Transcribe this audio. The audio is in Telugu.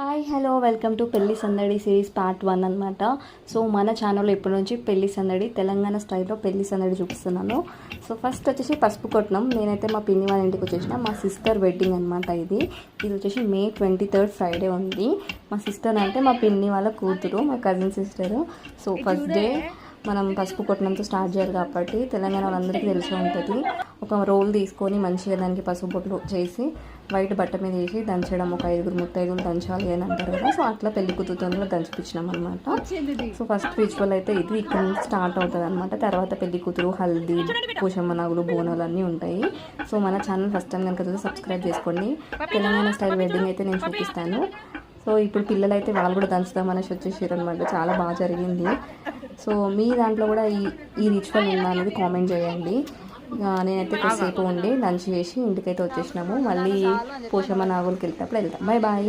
హాయ్ హలో వెల్కమ్ టు పెళ్లి సందడి సిరీస్ పార్ట్ 1 అనమాట. సో మన ఛానల్లో ఇప్పటి నుంచి పెళ్లి సందడి తెలంగాణ స్టైల్లో పెళ్లి సందడి చూపిస్తున్నాను. సో ఫస్ట్ వచ్చేసి పసుపు కొట్టడం. నేనైతే మా పిన్ని వాళ్ళ ఇంటికి వచ్చేసిన మా సిస్టర్ వెడ్డింగ్ అనమాట. ఇది వచ్చేసి May 23 ఫ్రైడే ఉంది. మా సిస్టర్ అంటే మా పిన్ని వాళ్ళ కూతురు, మా cousin sister. So first day మనం పసుపు కొట్టడంతో స్టార్ట్ చేయాలి కాబట్టి తెలంగాణ వాళ్ళందరికీ తెలిసి ఉంటుంది. ఒక రోల్ తీసుకొని మంచిగా దానికి పసుపు బొట్లు చేసి వైట్ బట్ట మీద వేసి దంచడం. ఒక 5 ముత్తైదులు దంచాలి అని అంటారు కదా. సో అట్లా పెళ్లి కూతురుతో దంచిపించినాం అనమాట. సో ఫస్ట్ రిచువల్ అయితే ఇది ఇక్కడ నుంచి స్టార్ట్ అవుతుంది అనమాట. తర్వాత పెళ్లి కూతురు హల్దీ, పోషమ్మ నాగులు, బోనాలు అన్నీ ఉంటాయి. సో మన ఛానల్ ఫస్ట్ టైం కనుక చూసి సబ్స్క్రైబ్ చేసుకోండి. తెలంగాణ స్టైల్ వెడ్డింగ్ అయితే నేను చూపిస్తాను. సో ఇప్పుడు పిల్లలు అయితే వాళ్ళు కూడా దంచుదామనేసి వచ్చేసారు అనమాట. చాలా బాగా జరిగింది. సో మీ దాంట్లో కూడా ఈ రిచువల్ ఉందా అనేది కామెంట్ చేయండి. నేనైతే కొద్దిసేపు ఉండి లంచ్ చేసి ఇంటికైతే వచ్చేసినాము. మళ్ళీ పోషమ్మ నాగులకి వెళ్తాం. Bye bye.